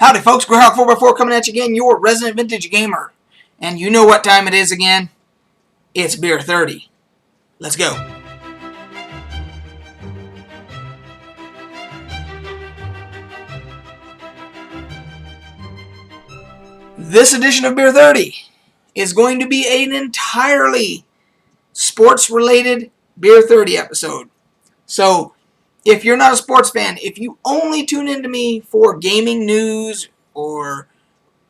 Howdy folks, Greyhawk 4x4 coming at you again, your resident vintage gamer. And you know what time it is again? It's Beer 30. Let's go. This edition of Beer 30 is going to be an entirely sports-related Beer 30 episode. So, if you're not a sports fan, if you only tune into me for gaming news or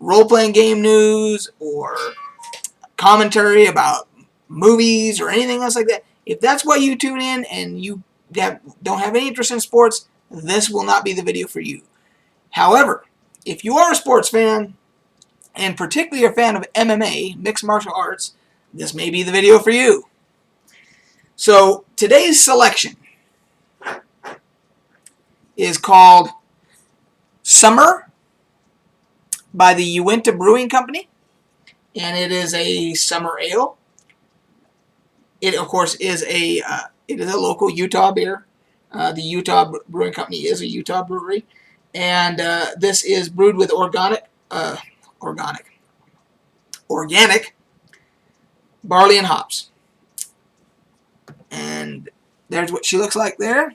role-playing game news or commentary about movies or anything else like that, if that's why you tune in and you don't have any interest in sports, this will not be the video for you. However, if you are a sports fan, and particularly a fan of MMA, mixed martial arts, this may be the video for you. So, today's selection is called Summer by the Uinta Brewing Company, and it is a summer ale. It, of course, is a local Utah beer. The Utah Brewing Company is a Utah brewery, and this is brewed with organic barley and hops. And there's what she looks like there.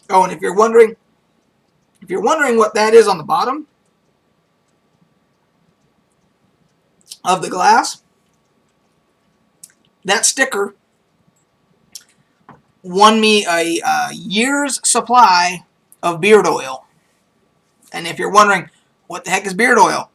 Oh, and if you're wondering what that is on the bottom of the glass, that sticker won me a year's supply of beard oil. And if you're wondering what the heck is beard oil,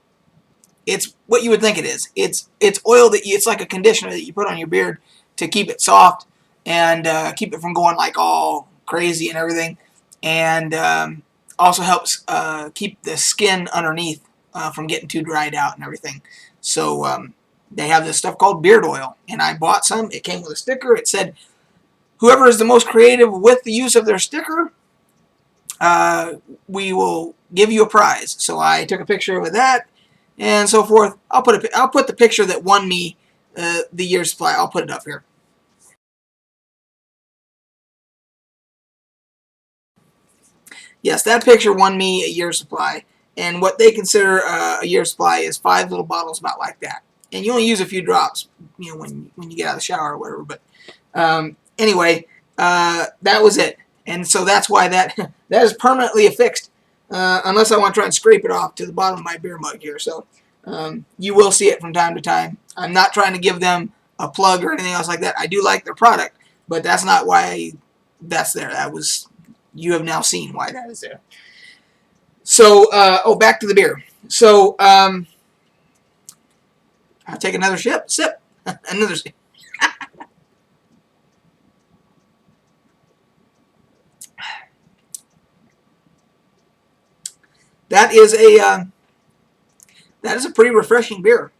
it's what you would think it is. It's oil it's like a conditioner that you put on your beard to keep it soft and keep it from going like all crazy and everything, and also helps keep the skin underneath from getting too dried out and everything. So they have this stuff called beard oil, and I bought some. It came with a sticker. It said, whoever is the most creative with the use of their sticker, we will give you a prize. So I took a picture with that and so forth. I'll put the picture that won me the year's supply. I'll put it up here. Yes, that picture won me a year's supply, and what they consider a year's supply is 5 little bottles about like that. And you only use a few drops, when you get out of the shower or whatever. But anyway, that was it, and so that's why that is permanently affixed, unless I want to try and scrape it off to the bottom of my beer mug here. So you will see it from time to time. I'm not trying to give them a plug or anything else like that. I do like their product, but that's not why that's there. You have now seen why that is there. So, back to the beer. So, I'll take another sip. Another sip. That is a pretty refreshing beer.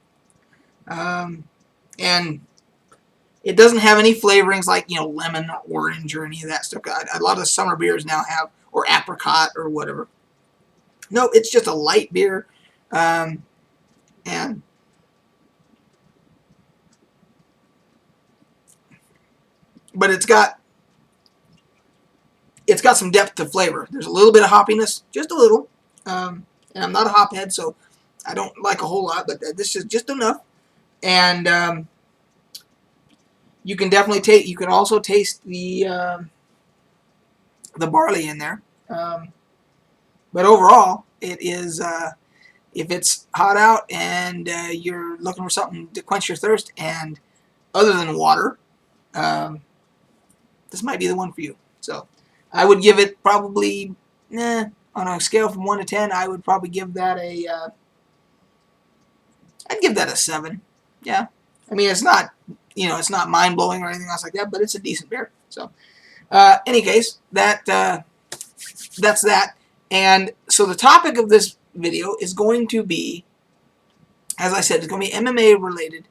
And it doesn't have any flavorings like, lemon or orange or any of that stuff. A lot of the summer beers now have, or apricot or whatever. No, it's just a light beer. But it's got some depth to flavor. There's a little bit of hoppiness, just a little. And I'm not a hop head, so I don't like a whole lot, but this is just enough. And you can definitely taste. You can also taste the barley in there. But overall, it is. If it's hot out and you're looking for something to quench your thirst, and other than water, this might be the one for you. So, I would give it probably, on a scale from 1 to 10, I would probably give that I'd give that a 7. Yeah, I mean it's not. It's not mind-blowing or anything else like that, but it's a decent beer. So, any case, that's that. And so the topic of this video is going to be, as I said, it's going to be MMA related.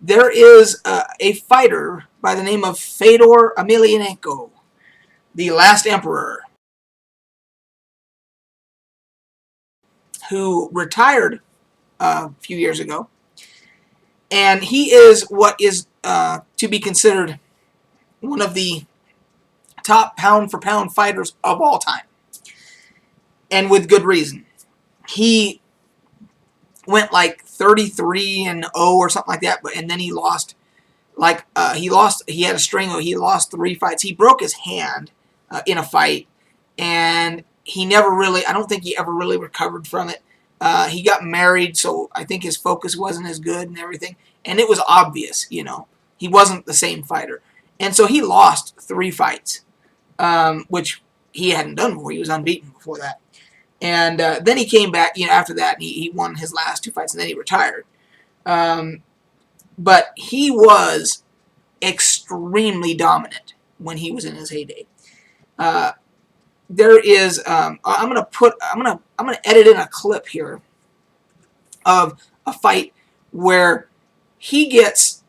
There is a fighter by the name of Fedor Emelianenko, the last emperor, who retired a few years ago. And he is what is to be considered one of the top pound-for-pound fighters of all time. And with good reason. He went like 33-0 or something like that, and then he lost. He had a string. He lost 3 fights. He broke his hand in a fight, and he never really. I don't think he ever really recovered from it. He got married, so I think his focus wasn't as good and everything. And it was obvious, he wasn't the same fighter, and so he lost 3 fights, which he hadn't done before. He was unbeaten before that, and then he came back. After that, he won his last 2 fights, and then he retired. But he was extremely dominant when he was in his heyday. There is I'm gonna edit in a clip here of a fight where he gets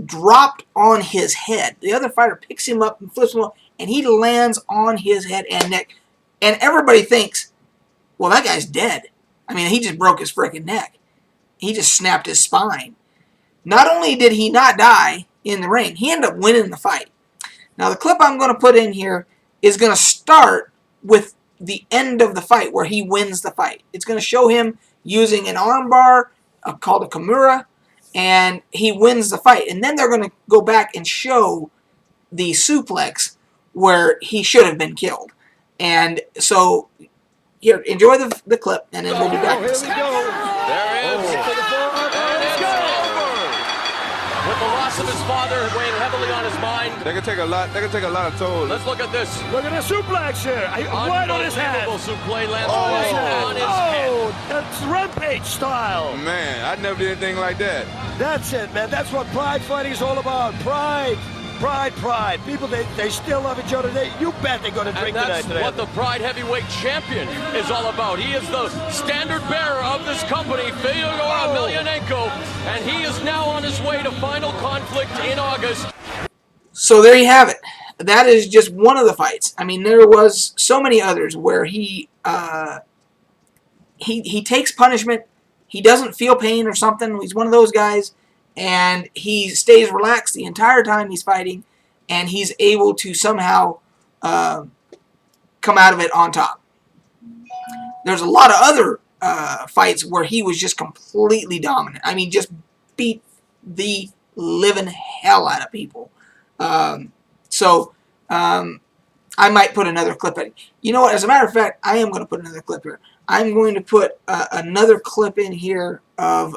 dropped on his head. The other fighter picks him up and flips him up, and he lands on his head and neck. And everybody thinks, well, that guy's dead. I mean, he just broke his freaking neck. He just snapped his spine. Not only did he not die in the ring, he ended up winning the fight. Now, the clip I'm going to put in here is going to start with the end of the fight where he wins the fight. It's going to show him using an armbar called a Kimura, and he wins the fight. And then they're going to go back and show the suplex where he should have been killed. And so, here, enjoy the clip, and then we'll be back. Here we go. There is for the forward, and it's over. With the loss of his father weighing heavily on his mind. They can take a lot of toll. Let's look at this. Look at the suplex here. Right on his head. Suplex lands right on his head. That's Rampage style. Man, I never did anything like that. That's it, man. That's what pride fighting is all about. Pride. Pride. People, they still love each other. You bet they're going to drink tonight. And that's what the Pride Heavyweight Champion is all about. He is the standard bearer of this company, Fedor Emelianenko, and he is now on his way to final conflict in August. So there you have it. That is just one of the fights. I mean, there was so many others where he takes punishment. He doesn't feel pain or something. He's one of those guys. And he stays relaxed the entire time he's fighting, and he's able to somehow come out of it on top. There's a lot of other fights where he was just completely dominant. I mean, just beat the living hell out of people. I might put another clip in. You know what? As a matter of fact, I am going to put another clip here. I'm going to put another clip in here of...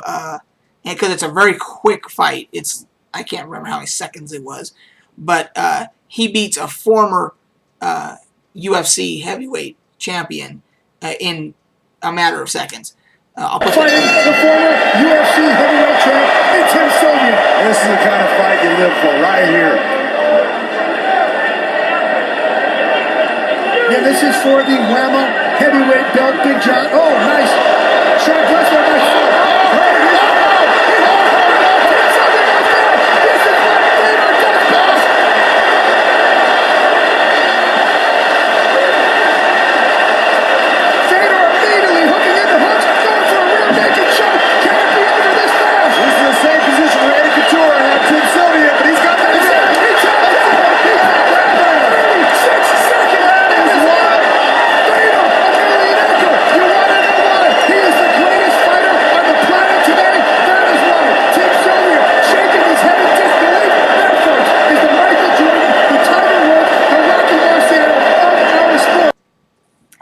because it's a very quick fight. I can't remember how many seconds it was, but he beats a former UFC heavyweight champion in a matter of seconds. I'll put fighting the former UFC heavyweight champ, Uinta Summ'r Ale. This is the kind of fight you live for, right here. Yeah, this is for the Whammo heavyweight belt, Big John. Oh, nice. Sharp left on my foot.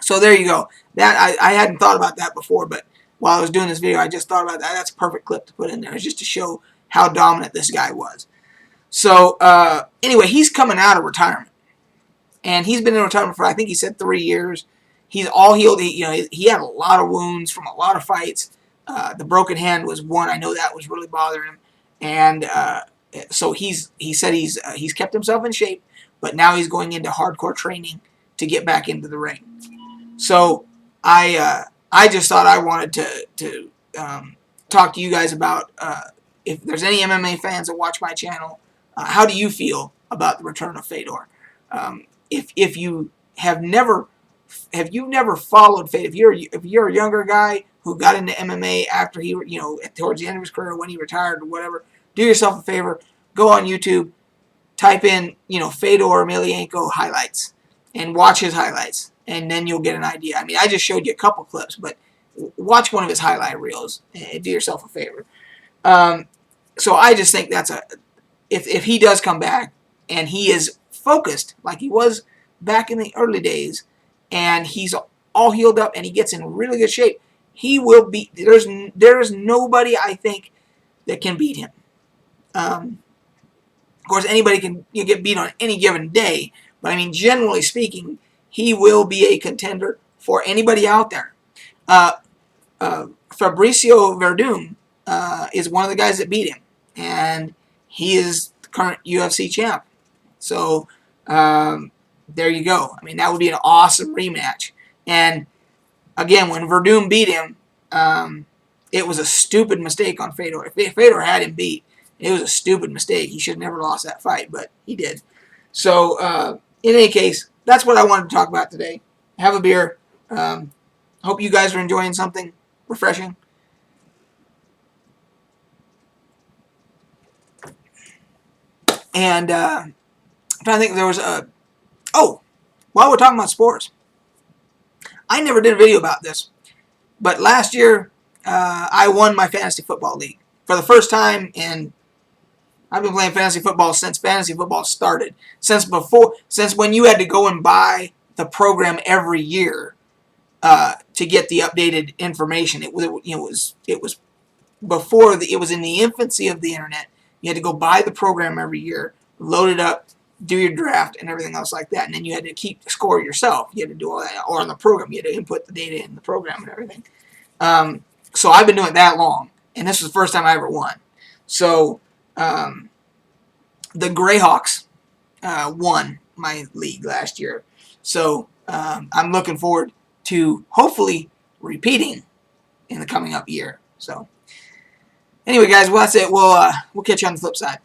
So there you go. That I hadn't thought about that before, but while I was doing this video, I just thought about that. That's a perfect clip to put in there. It's just to show how dominant this guy was. So anyway, he's coming out of retirement, and he's been in retirement for, I think he said 3 years. He's all healed. He had a lot of wounds from a lot of fights. The broken hand was one. I know that was really bothering him, and so he said he's kept himself in shape, but now he's going into hardcore training to get back into the ring. So I just thought I wanted to talk to you guys about if there's any MMA fans that watch my channel, how do you feel about the return of Fedor? If you have never followed Fedor, if you're a younger guy who got into MMA after he, towards the end of his career, when he retired or whatever, do yourself a favor, go on YouTube, type in, Fedor Emelianenko highlights, and watch his highlights, and then you'll get an idea. I mean, I just showed you a couple clips, but watch one of his highlight reels and do yourself a favor. So I just think that's if he does come back and he is focused like he was back in the early days, and he's all healed up and he gets in really good shape, he will beat. There is nobody, I think, that can beat him. Of course, anybody can get beat on any given day, but I mean, generally speaking, he will be a contender for anybody out there. Fabricio Verdum is one of the guys that beat him, and he is the current UFC champ. So there you go. I mean, that would be an awesome rematch. And again, when Verdum beat him, it was a stupid mistake on Fedor. If Fedor had him beat, it was a stupid mistake. He should have never lost that fight, but he did. So in any case, that's what I wanted to talk about today. Have a beer. Hope you guys are enjoying something refreshing. And I'm trying to think if there was a... Oh, while we're talking about sports, I never did a video about this, but last year I won my fantasy football league. For the first time in... I've been playing fantasy football since fantasy football started. Since when you had to go and buy the program every year to get the updated information. It was before it was in the infancy of the internet. You had to go buy the program every year, load it up, do your draft and everything else like that, and then you had to keep the score yourself. You had to do all that, or on the program, you had to input the data in the program and everything. So I've been doing it that long, and this was the first time I ever won. So the Greyhawks won my league last year. So I'm looking forward to hopefully repeating in the coming up year. So anyway, guys, well, that's it. We'll catch you on the flip side.